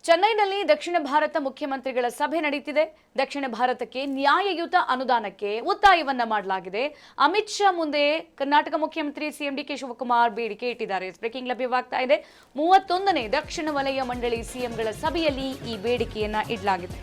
ಚೆನ್ನೈನಲ್ಲಿ ದಕ್ಷಿಣ ಭಾರತ ಮುಖ್ಯಮಂತ್ರಿಗಳ ಸಭೆ ನಡೆಯುತ್ತಿದೆ. ದಕ್ಷಿಣ ಭಾರತಕ್ಕೆ ನ್ಯಾಯಯುತ ಅನುದಾನಕ್ಕೆ ಒತ್ತಾಯವನ್ನ ಮಾಡಲಾಗಿದೆ. ಅಮಿತ್ ಶಾ ಮುಂದೆ ಕರ್ನಾಟಕ ಮುಖ್ಯಮಂತ್ರಿ ಸಿಎಂ ಡಿಕೆ ಶಿವಕುಮಾರ್ ಬೇಡಿಕೆ ಇಟ್ಟಿದ್ದಾರೆ. ಬ್ರೇಕಿಂಗ್ ಲಭ್ಯವಾಗ್ತಾ ಇದೆ. 31ನೇ ದಕ್ಷಿಣ ವಲಯ ಮಂಡಳಿ ಸಿಎಂಗಳ ಸಭೆಯಲ್ಲಿ ಈ ಬೇಡಿಕೆಯನ್ನ ಇಡಲಾಗಿದೆ.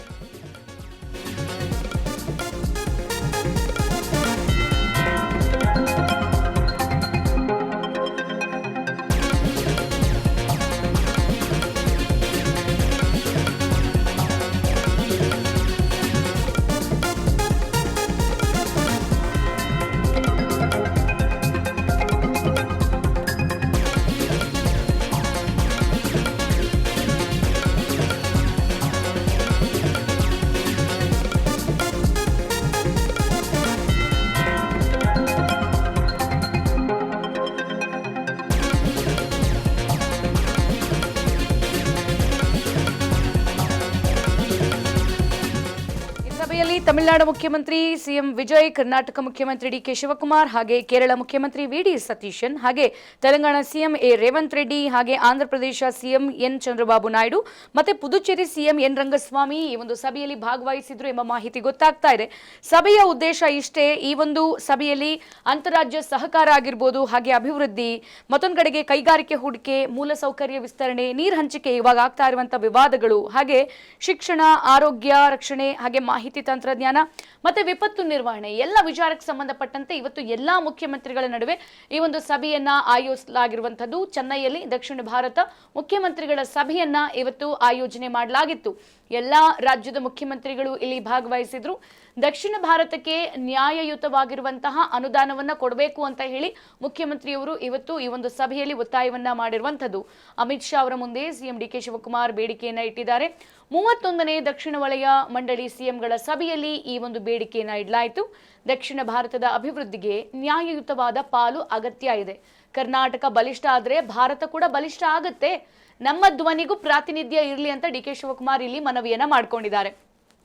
ಸಭೆಯಲ್ಲಿ ತಮಿಳುನಾಡು ಮುಖ್ಯಮಂತ್ರಿ ಸಿಎಂ ವಿಜಯ್, ಕರ್ನಾಟಕ ಮುಖ್ಯಮಂತ್ರಿ ಡಿಕೆ ಶಿವಕುಮಾರ್, ಹಾಗೆ ಕೇರಳ ಮುಖ್ಯಮಂತ್ರಿ ವಿಡಿ ಸತೀಶನ್, ಹಾಗೆ ತೆಲಂಗಾಣ ಸಿಎಂ ರೇವಂತ್ ರೆಡ್ಡಿ, ಹಾಗೆ ಆಂಧ್ರಪ್ರದೇಶ ಸಿಎಂ ಎನ್ ಚಂದ್ರಬಾಬು ನಾಯ್ಡು ಮತ್ತೆ ಪುದುಚೇರಿ ಸಿಎಂ ಎನ್ ರಂಗಸ್ವಾಮಿ ಈ ಒಂದು ಸಭೆಯಲ್ಲಿ ಭಾಗವಹಿಸಿದ್ರು ಎಂಬ ಮಾಹಿತಿ ಗೊತ್ತಾಗ್ತಾ ಇದೆ. ಸಭೆಯ ಉದ್ದೇಶ ಇಷ್ಟೇ. ಈ ಒಂದು ಸಭೆಯಲ್ಲಿ ಅಂತಾರಾಜ್ಯ ಸಹಕಾರ ಆಗಿರ್ಬೋದು, ಹಾಗೆ ಅಭಿವೃದ್ಧಿ, ಮತ್ತೊಂದು ಕಡೆಗೆ ಕೈಗಾರಿಕೆ ಹೂಡಿಕೆ, ಮೂಲಸೌಕರ್ಯ ವಿಸ್ತರಣೆ, ನೀರು ಹಂಚಿಕೆ, ಇವಾಗ ಆಗ್ತಾ ಇರುವಂತಹ ವಿವಾದಗಳು, ಹಾಗೆ ಶಿಕ್ಷಣ, ಆರೋಗ್ಯ ರಕ್ಷಣೆ, ಹಾಗೆ ಮಾಹಿತಿ ತಂತ್ರಜ್ಞಾನ ಮತ್ತೆ ವಿಪತ್ತು ನಿರ್ವಹಣೆ ಎಲ್ಲ ವಿಚಾರಕ್ಕೆ ಸಂಬಂಧಪಟ್ಟಂತೆ ಇವತ್ತು ಎಲ್ಲಾ ಮುಖ್ಯಮಂತ್ರಿಗಳ ನಡುವೆ ಈ ಒಂದು ಸಭೆಯನ್ನ ಆಯೋಜಿಸಲಾಗಿರುವಂತದ್ದು. ಚೆನ್ನೈಯಲ್ಲಿ ದಕ್ಷಿಣ ಭಾರತ ಮುಖ್ಯಮಂತ್ರಿಗಳ ಸಭೆಯನ್ನ ಇವತ್ತು ಆಯೋಜನೆ ಮಾಡಲಾಗಿತ್ತು. ಎಲ್ಲಾ ರಾಜ್ಯದ ಮುಖ್ಯಮಂತ್ರಿಗಳು ಇಲ್ಲಿ ಭಾಗವಹಿಸಿದ್ರು. ದಕ್ಷಿಣ ಭಾರತಕ್ಕೆ ನ್ಯಾಯಯುತವಾಗಿರುವಂತಹ ಅನುದಾನವನ್ನ ಕೊಡಬೇಕು ಅಂತ ಹೇಳಿ ಮುಖ್ಯಮಂತ್ರಿಯವರು ಇವತ್ತು ಈ ಒಂದು ಸಭೆಯಲ್ಲಿ ಒತ್ತಾಯವನ್ನ ಮಾಡಿರುವಂತದ್ದು. ಅಮಿತ್ ಶಾ ಅವರ ಮುಂದೆ ಸಿಎಂ ಡಿಕೆ ಶಿವಕುಮಾರ್ ಬೇಡಿಕೆಯನ್ನ ಇಟ್ಟಿದ್ದಾರೆ. 31ನೇ ದಕ್ಷಿಣ ವಲಯ ಮಂಡಳಿ ಸಿಎಂಗಳ ಸಭೆಯಲ್ಲಿ ಈ ಒಂದು ಬೇಡಿಕೆಯನ್ನ ಇಡಲಾಯಿತು. ದಕ್ಷಿಣ ಭಾರತದ ಅಭಿವೃದ್ಧಿಗೆ ನ್ಯಾಯಯುತವಾದ ಪಾಲು ಅಗತ್ಯ ಇದೆ. ಕರ್ನಾಟಕ ಬಲಿಷ್ಠ ಆದ್ರೆ ಭಾರತ ಕೂಡ ಬಲಿಷ್ಠ ಆಗುತ್ತೆ. ನಮ್ಮ ಧ್ವನಿಗೂ ಪ್ರಾತಿನಿಧ್ಯ ಇರಲಿ ಅಂತ ಡಿಕೆ ಶಿವಕುಮಾರ್ ಇಲ್ಲಿ ಮನವಿಯನ್ನ ಮಾಡ್ಕೊಂಡಿದ್ದಾರೆ.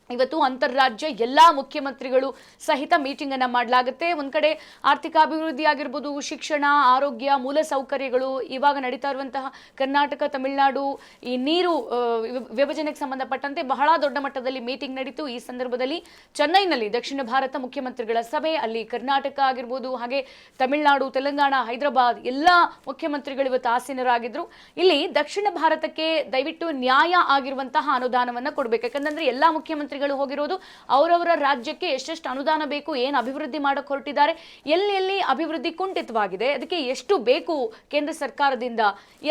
ಇವತ್ತು ಅಂತಾರಾಜ್ಯ ಎಲ್ಲಾ ಮುಖ್ಯಮಂತ್ರಿಗಳು ಸಹಿತ ಮೀಟಿಂಗ್ ಅನ್ನ ಮಾಡಲಾಗುತ್ತೆ. ಒಂದ್ ಕಡೆ ಆರ್ಥಿಕ ಅಭಿವೃದ್ಧಿ ಆಗಿರ್ಬೋದು, ಶಿಕ್ಷಣ, ಆರೋಗ್ಯ, ಮೂಲ ಸೌಕರ್ಯಗಳು, ಇವಾಗ ನಡೀತಾ ಇರುವಂತಹ ಕರ್ನಾಟಕ ತಮಿಳುನಾಡು ಈ ನೀರು ವಿಭಜನೆಗೆ ಸಂಬಂಧಪಟ್ಟಂತೆ ಬಹಳ ದೊಡ್ಡ ಮಟ್ಟದಲ್ಲಿ ಮೀಟಿಂಗ್ ನಡೀತು. ಈ ಸಂದರ್ಭದಲ್ಲಿ ಚೆನ್ನೈನಲ್ಲಿ ದಕ್ಷಿಣ ಭಾರತ ಮುಖ್ಯಮಂತ್ರಿಗಳ ಸಭೆ, ಅಲ್ಲಿ ಕರ್ನಾಟಕ ಆಗಿರ್ಬೋದು, ಹಾಗೆ ತಮಿಳುನಾಡು, ತೆಲಂಗಾಣ, ಹೈದರಾಬಾದ್ ಎಲ್ಲಾ ಮುಖ್ಯಮಂತ್ರಿಗಳು ಇವತ್ತು ಆಸೀನರಾಗಿದ್ರು. ಇಲ್ಲಿ ದಕ್ಷಿಣ ಭಾರತಕ್ಕೆ ದಯವಿಟ್ಟು ನ್ಯಾಯ ಆಗಿರುವಂತಹ ಅನುದಾನವನ್ನ ಕೊಡ್ಬೇಕು. ಯಾಕಂದ್ರೆ ಎಲ್ಲಾ ಮುಖ್ಯಮಂತ್ರಿಗಳು ಹೋಗಿರೋದು ಅವರವರ ರಾಜ್ಯಕ್ಕೆ ಎಷ್ಟೆಷ್ಟು ಅನುದಾನ ಬೇಕು, ಏನು ಅಭಿವೃದ್ಧಿ ಮಾಡಕ್ಕೆ ಹೊರಟಿದ್ದಾರೆ, ಎಲ್ಲಿ ಅಭಿವೃದ್ಧಿ ಕುಂಠಿತವಾಗಿದೆ, ಅದಕ್ಕೆ ಎಷ್ಟು ಬೇಕು ಕೇಂದ್ರ ಸರ್ಕಾರದಿಂದ,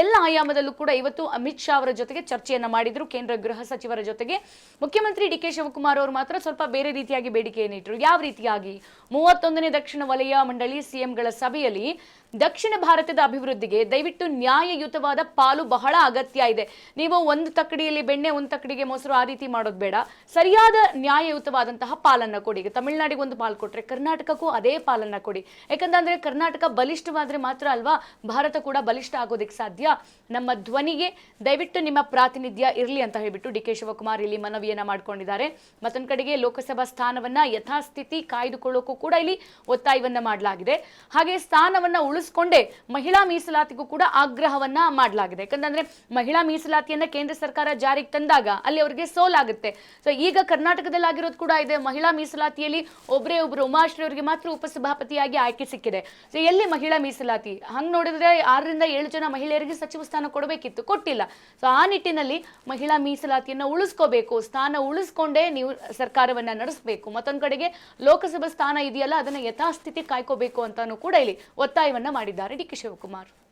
ಎಲ್ಲ ಆಯಾಮದಲ್ಲೂ ಕೂಡ ಇವತ್ತು ಅಮಿತ್ ಶಾ ಅವರ ಜೊತೆಗೆ ಚರ್ಚೆಯನ್ನ ಮಾಡಿದ್ರು. ಕೇಂದ್ರ ಗೃಹ ಸಚಿವರ ಜೊತೆಗೆ ಮುಖ್ಯಮಂತ್ರಿ ಡಿಕೆ ಶಿವಕುಮಾರ್ ಅವರು ಮಾತ್ರ ಸ್ವಲ್ಪ ಬೇರೆ ರೀತಿಯಾಗಿ ಬೇಡಿಕೆಯನ್ನು ಇಟ್ಟರು. ಯಾವ ರೀತಿಯಾಗಿ 31ನೇ ದಕ್ಷಿಣ ವಲಯ ಮಂಡಳಿ ಸಿಎಂಗಳ ಸಭೆಯಲ್ಲಿ ದಕ್ಷಿಣ ಭಾರತದ ಅಭಿವೃದ್ಧಿಗೆ ದಯವಿಟ್ಟು ನ್ಯಾಯಯುತವಾದ ಪಾಲು ಬಹಳ ಅಗತ್ಯ ಇದೆ. ನೀವು ಒಂದು ತಕ್ಕಡಿಯಲ್ಲಿ ಬೆಣ್ಣೆ, ಒಂದು ತಕ್ಕಡಿಗೆ ಮೊಸರು ಆ ರೀತಿ ಮಾಡೋದು ಬೇಡ. ಸರಿಯಾದ ನ್ಯಾಯಯುತವಾದಂತಹ ಪಾಲನ್ನ ಕೊಡಿ. ತಮಿಳುನಾಡಿಗೆ ಒಂದು ಪಾಲು ಕೊಟ್ರೆ ಕರ್ನಾಟಕಕ್ಕೂ ಅದೇ ಪಾಲನ್ನ ಕೊಡಿ. ಯಾಕಂದ್ರೆ ಕರ್ನಾಟಕ ಬಲಿಷ್ಠವಾದ್ರೆ ಮಾತ್ರ ಅಲ್ವಾ ಭಾರತ ಕೂಡ ಬಲಿಷ್ಠ ಆಗೋದಕ್ಕೆ ಸಾಧ್ಯ. ನಮ್ಮ ಧ್ವನಿಗೆ ದಯವಿಟ್ಟು ನಿಮ್ಮ ಪ್ರಾತಿನಿಧ್ಯ ಇರಲಿ ಅಂತ ಹೇಳ್ಬಿಟ್ಟು ಡಿಕೆ ಶಿವಕುಮಾರ್ ಇಲ್ಲಿ ಮನವಿಯನ್ನ ಮಾಡ್ಕೊಂಡಿದ್ದಾರೆ. ಮತ್ತೊಂದು ಕಡೆಗೆ ಲೋಕಸಭಾ ಸ್ಥಾನವನ್ನ ಯಥಾಸ್ಥಿತಿ ಕಾಯ್ದುಕೊಳ್ಳೋಕ್ಕೂ ಕೂಡ ಇಲ್ಲಿ ಒತ್ತಾಯವನ್ನ ಮಾಡಲಾಗಿದೆ. ಹಾಗೆ ಸ್ಥಾನವನ್ನ ಉಳಿಸ್ಕೊಂಡೇ ಮಹಿಳಾ ಮೀಸಲಾತಿಗೂ ಕೂಡ ಆಗ್ರಹವನ್ನ ಮಾಡಲಾಗಿದೆ. ಯಾಕಂದ್ರೆ ಮಹಿಳಾ ಮೀಸಲಾತಿಯನ್ನ ಕೇಂದ್ರ ಸರ್ಕಾರ ಜಾರಿಗೆ ತಂದಾಗ ಅಲ್ಲಿ ಅವರಿಗೆ ಸೋಲಾಗುತ್ತೆ. ಸೊ ಈಗ ಕರ್ನಾಟಕದಲ್ಲಿ ಆಗಿರೋದು ಕೂಡ ಇದೆ. ಮಹಿಳಾ ಮೀಸಲಾತಿಯಲ್ಲಿ ಒಬ್ರು ಉಮಾಶ್ರೀ ಅವರಿಗೆ ಮಾತ್ರ ಉಪಸಭಾಪತಿಯಾಗಿ ಆಯ್ಕೆ ಸಿಕ್ಕಿದೆ. ಸೊ ಎಲ್ಲಿ ಮಹಿಳಾ ಮೀಸಲಾತಿ? ಹಂಗ್ ನೋಡಿದ್ರೆ 6ರಿಂದ 7 ಜನ ಮಹಿಳೆಯರಿಗೆ ಸಚಿವ ಸ್ಥಾನ ಕೊಡಬೇಕಿತ್ತು, ಕೊಟ್ಟಿಲ್ಲ. ಸೊ ಆ ನಿಟ್ಟಿನಲ್ಲಿ ಮಹಿಳಾ ಮೀಸಲಾತಿಯನ್ನ ಉಳಿಸ್ಕೋಬೇಕು. ಸ್ಥಾನ ಉಳಿಸ್ಕೊಂಡೇ ನೀವು ಸರ್ಕಾರವನ್ನ ನಡೆಸಬೇಕು. ಮತ್ತೊಂದು ಕಡೆಗೆ ಲೋಕಸಭಾ ಸ್ಥಾನ ಇದೆಯಲ್ಲ ಅದನ್ನ ಯಥಾಸ್ಥಿತಿ ಕಾಯ್ಕೋಬೇಕು ಅಂತಾನು ಕೂಡ ಇಲ್ಲಿ ಒತ್ತಾಯವನ್ನ ಮಾಡಿದ್ದಾರೆ ಡಿಕೆ ಶಿವಕುಮಾರ್.